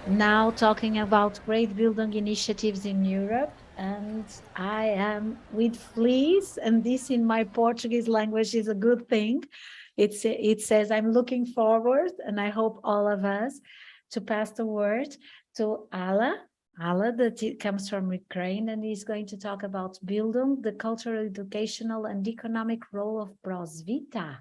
now talking about great building initiatives in Europe. And I am with fleas, and this in my Portuguese language is a good thing. It says, I'm looking forward, and I hope all of us to pass the word to Alla. Alla, that it comes from Ukraine, and he's going to talk about Bildung, the cultural, educational, and economic role of Prosvita.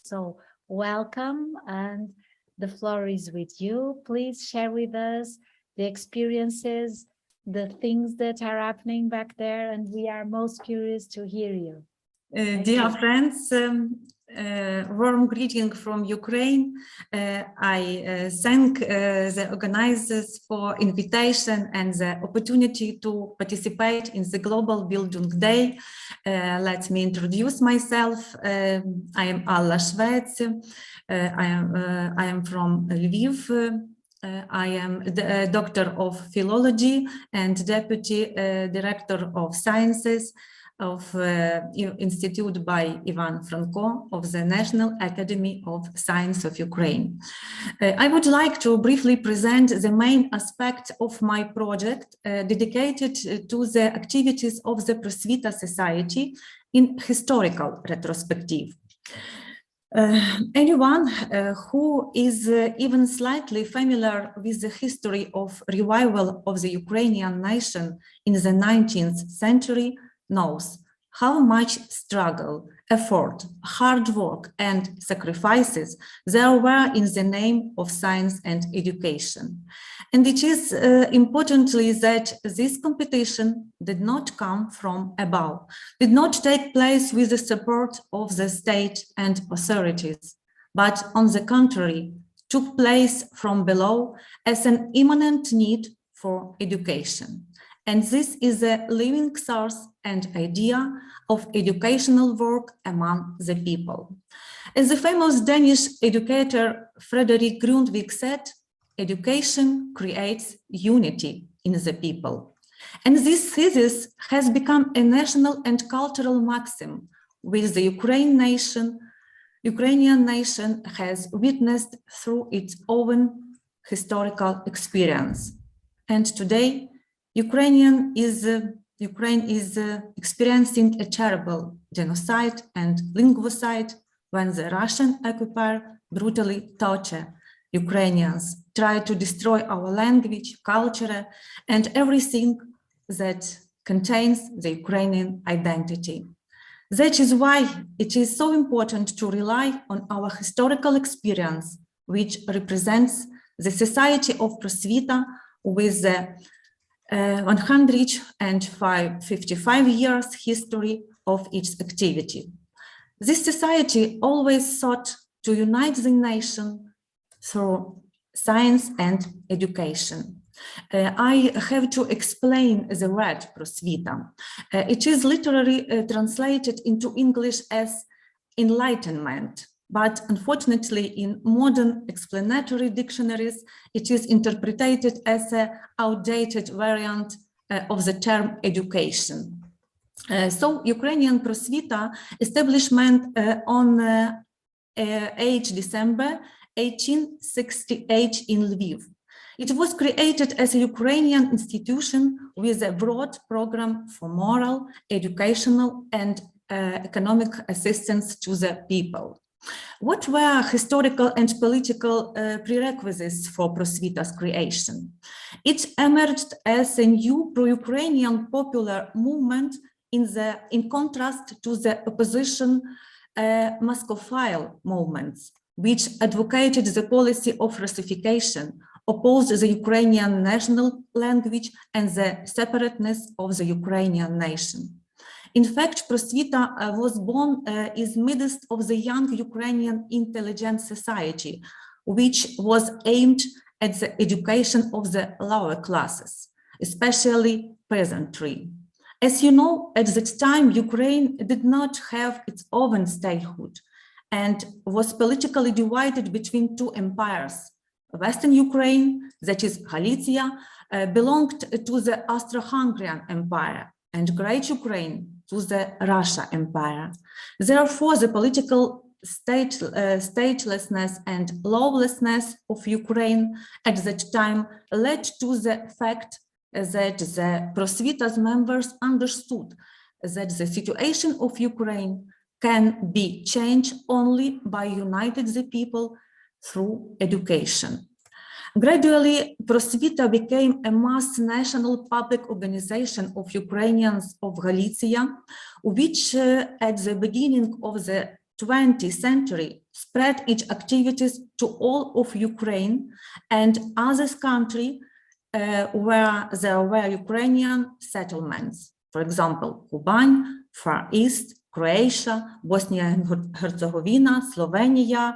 So welcome, and the floor is with you. Please share with us the experiences, the things that are happening back there, and we are most curious to hear you. Dear friends, warm greeting from Ukraine. I thank the organizers for invitation and the opportunity to participate in the Global Building Day. Let me introduce myself. I am Alla Shvets. I am from Lviv. I am the Doctor of Philology and Deputy Director of Sciences of Institute by Franko of the National Academy of Science of Ukraine. I would like to briefly present the main aspects of my project dedicated to the activities of the Prosvita Society in historical retrospective. Anyone who is even slightly familiar with the history of revival of the Ukrainian nation in the 19th century knows how much struggle, effort, hard work, and sacrifices there were in the name of science and education. And it is importantly that this competition did not come from above, did not take place with the support of the state and authorities, but on the contrary, took place from below as an imminent need for education. And this is a living source and idea of educational work among the people. As the famous Danish educator Frederick Grundtvig said, education creates unity in the people. And this thesis has become a national and cultural maxim, which the Ukrainian nation has witnessed through its own historical experience. And today, Ukraine is experiencing a terrible genocide and linguicide when the Russian occupier brutally tortured Ukrainians, try to destroy our language, culture, and everything that contains the Ukrainian identity. That is why it is so important to rely on our historical experience, which represents the Society of Prosvita with the 155 years history of its activity. This society always sought to unite the nation through science and education. I have to explain the word Prosvita. It is literally translated into English as enlightenment, but unfortunately in modern explanatory dictionaries, it is interpreted as an outdated variant of the term education. So Ukrainian Prosvita establishment on 8 December 1868 in Lviv. It was created as a Ukrainian institution with a broad program for moral, educational, and economic assistance to the people. What were historical and political prerequisites for Prosvita's creation? It emerged as a new pro-Ukrainian popular movement in contrast to the opposition Muscophile movements, which advocated the policy of Russification, opposed the Ukrainian national language and the separateness of the Ukrainian nation. In fact, Prosvita was born in the midst of the young Ukrainian intelligent society, which was aimed at the education of the lower classes, especially peasantry. As you know, at that time, Ukraine did not have its own statehood and was politically divided between two empires. Western Ukraine, that is Galicia, belonged to the Austro-Hungarian Empire, and Great Ukraine to the Russia Empire. Therefore, the political statelessness and lawlessness of Ukraine at that time led to the fact that the Prosvita's members understood that the situation of Ukraine can be changed only by uniting the people through education. Gradually, Prosvita became a mass national public organization of Ukrainians of Galicia, which at the beginning of the 20th century spread its activities to all of Ukraine and other countries where there were Ukrainian settlements. For example, Kuban, Far East, Croatia, Bosnia and Herzegovina, Slovenia,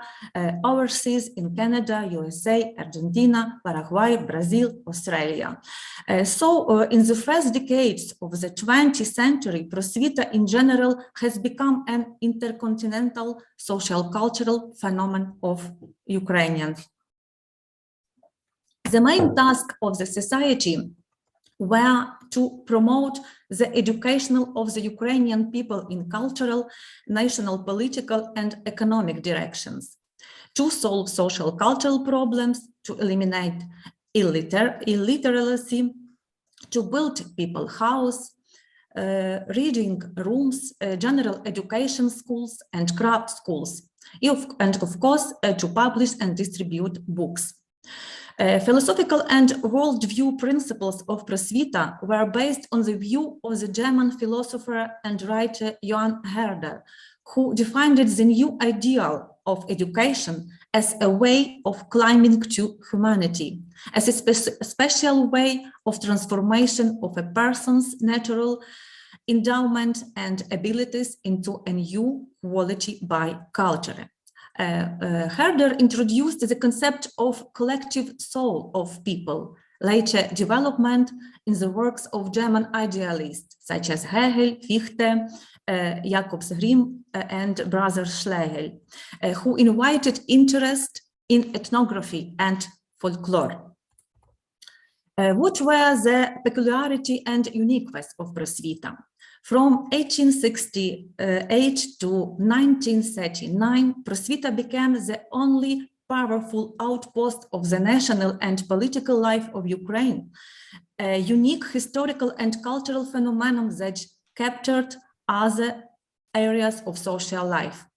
overseas in Canada, USA, Argentina, Paraguay, Brazil, Australia. In the first decades of the 20th century, Prosvita in general has become an intercontinental social cultural phenomenon of Ukrainians. The main task of the society were to promote the education of the Ukrainian people in cultural, national, political, and economic directions, to solve social cultural problems, to eliminate illiteracy, to build people house, reading rooms, general education schools, and craft schools, and of course, to publish and distribute books. Philosophical and worldview principles of Prosvita were based on the view of the German philosopher and writer Johann Herder, who defined the new ideal of education as a way of climbing to humanity, as a special way of transformation of a person's natural endowment and abilities into a new quality by culture. Herder introduced the concept of collective soul of people, later development in the works of German idealists such as Hegel, Fichte, Jakobs Grimm, and Brother Schlegel, who invited interest in ethnography and folklore. What were the peculiarity and uniqueness of Prosvita? From 1868 to 1939, Prosvita became the only powerful outpost of the national and political life of Ukraine, a unique historical and cultural phenomenon that captured other areas of social life.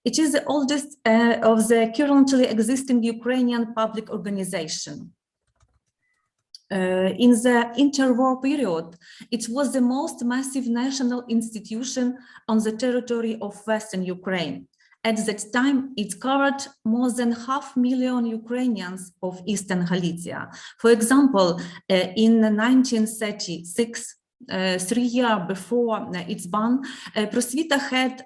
It is the oldest of the currently existing Ukrainian public organization. In the interwar period, it was the most massive national institution on the territory of Western Ukraine. At that time, it covered more than 500,000 Ukrainians of Eastern Galicia. For example, in 1936, 3 years before its ban, Prosvita had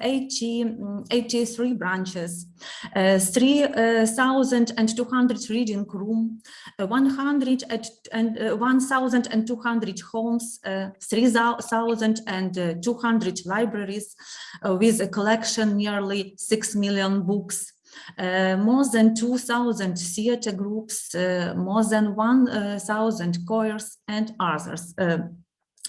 83 branches, 3,200 reading rooms, 1,200 homes, 3,200 libraries, with a collection nearly 6 million books. More than 2,000 theater groups, more than 1,000 choirs and others.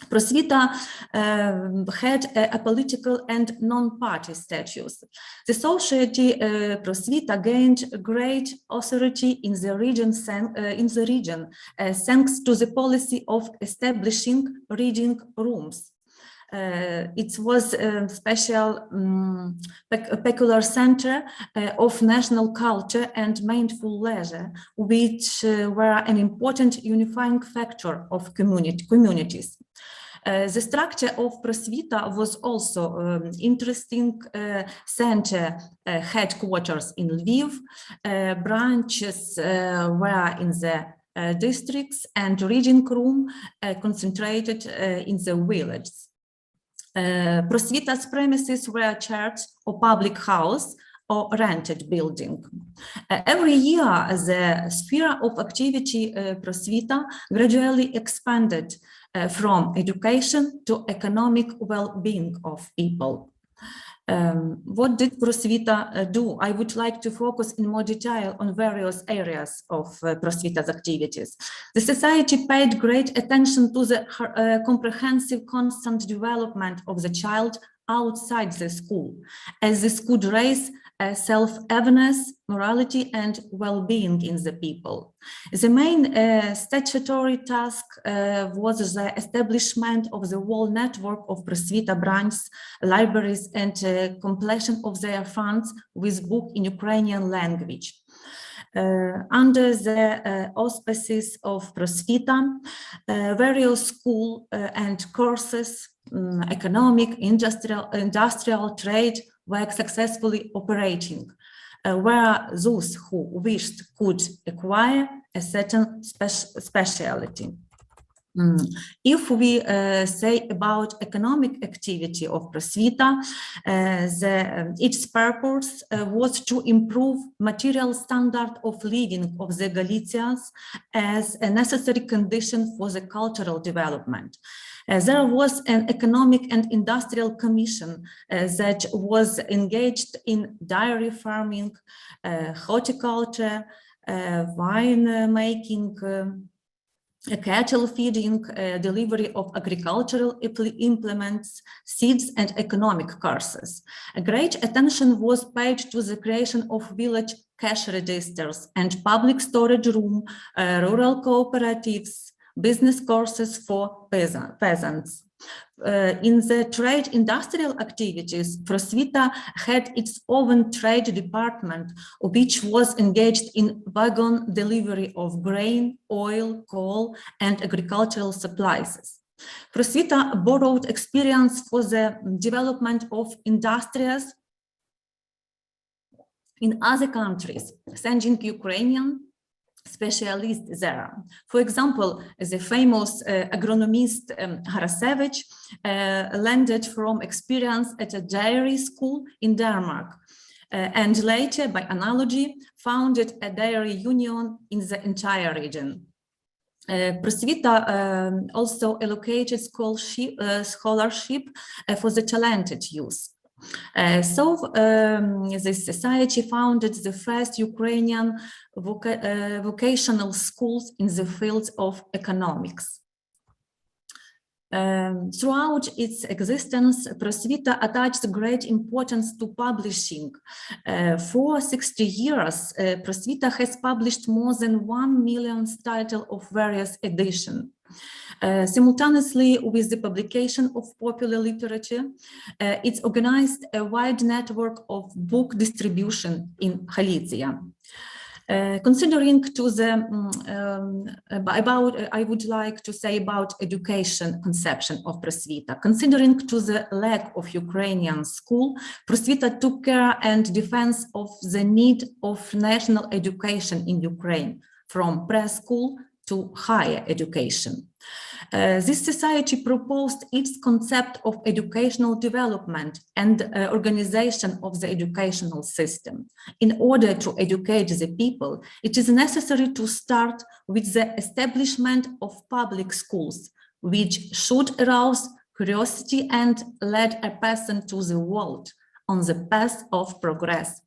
Prosvita had a political and non-party status. The society Prosvita gained great authority in the region, thanks to the policy of establishing reading rooms. It was a special peculiar center of national culture and mindful leisure, which were an important unifying factor of communities. The structure of Prosvita was also interesting. Center headquarters in Lviv, branches were in the districts, and reading room concentrated in the villages. Prosvita's premises were church or public house or rented building. Every year, the sphere of activity Prosvita gradually expanded from education to economic well-being of people. What did Prosvita do? I would like to focus in more detail on various areas of Prosvita's activities. The society paid great attention to the comprehensive constant development of the child outside the school, as this could raise self-awareness, morality, and well-being in the people. The main statutory task was the establishment of the whole network of Prosvita branches, libraries, and completion of their funds with book in Ukrainian language. Under the auspices of Prosvita, various school and courses, economic, industrial trade were successfully operating, where those who wished could acquire a certain specialty. If we say about economic activity of Prosvita, its purpose was to improve material standard of living of the Galicians as a necessary condition for the cultural development. There was an economic and industrial commission that was engaged in dairy farming, horticulture, wine making, cattle feeding, delivery of agricultural implements, seeds, and economic courses. A great attention was paid to the creation of village cash registers and public storage room, rural cooperatives, business courses for peasants. In the trade industrial activities, Prosvita had its own trade department, which was engaged in wagon delivery of grain, oil, coal, and agricultural supplies. Prosvita borrowed experience for the development of industries in other countries, sending Ukrainian specialists there. For example, the famous agronomist Harasevich landed from experience at a dairy school in Denmark, and later, by analogy, founded a dairy union in the entire region. Prosvita also allocated scholarship for the talented youth. This society founded the first Ukrainian vocational schools in the field of economics. Throughout its existence, Prosvita attached great importance to publishing. For 60 years, Prosvita has published more than 1 million titles of various editions. Simultaneously with the publication of popular literature, it's organized a wide network of book distribution in Galicia. Considering to the I would like to say about education conception of Prosvita. Considering to the lack of Ukrainian school, Prosvita took care and defense of the need of national education in Ukraine, from preschool to higher education. This society proposed its concept of educational development and organization of the educational system. In order to educate the people, it is necessary to start with the establishment of public schools, which should arouse curiosity and lead a person to the world on the path of progress.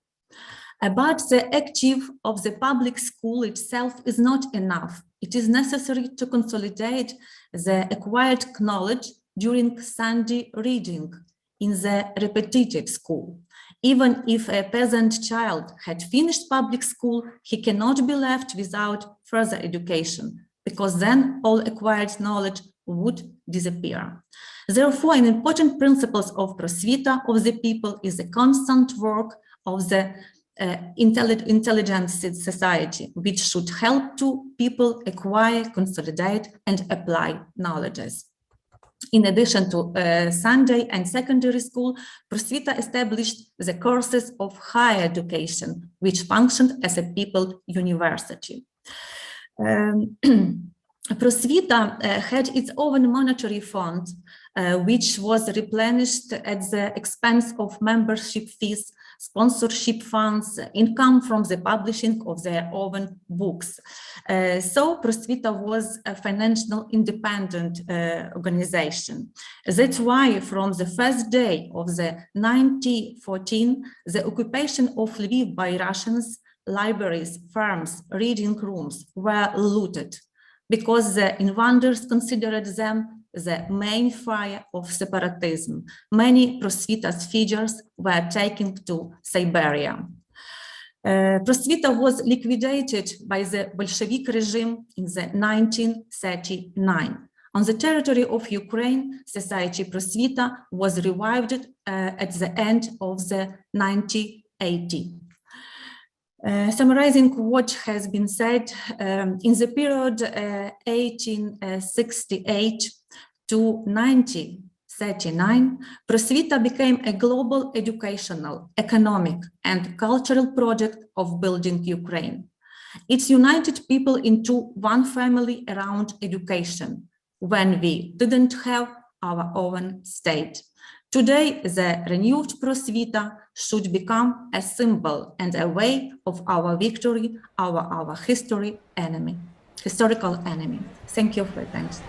But the active of the public school itself is not enough. It is necessary to consolidate the acquired knowledge during Sunday reading in the repetitive school. Even if a peasant child had finished public school, he cannot be left without further education, because then all acquired knowledge would disappear. Therefore, an important principle of Prosvita of the people is the constant work of the intelligent society, which should help to people acquire, consolidate, and apply knowledges. In addition to Sunday and secondary school, Prosvita established the courses of higher education, which functioned as a people university. Prosvita had its own monetary fund, which was replenished at the expense of membership fees, sponsorship funds, income from the publishing of their own books. So Prosvita was a financial independent organization. That's why from the first day of the 1914, the occupation of Lviv by Russians, libraries, farms, reading rooms were looted, because the invaders considered them the main fire of separatism. Many Prosvita's figures were taken to Siberia. Prosvita was liquidated by the Bolshevik regime in the 1939. On the territory of Ukraine, Society Prosvita was revived at the end of the 1980s. Summarizing what has been said, in the period 1868 to 1939, Prosvita became a global educational, economic, and cultural project of building Ukraine. It united people into one family around education when we didn't have our own state. Today, the renewed Prosvita should become a symbol and a way of our victory, our historical enemy. Thank you for your attention.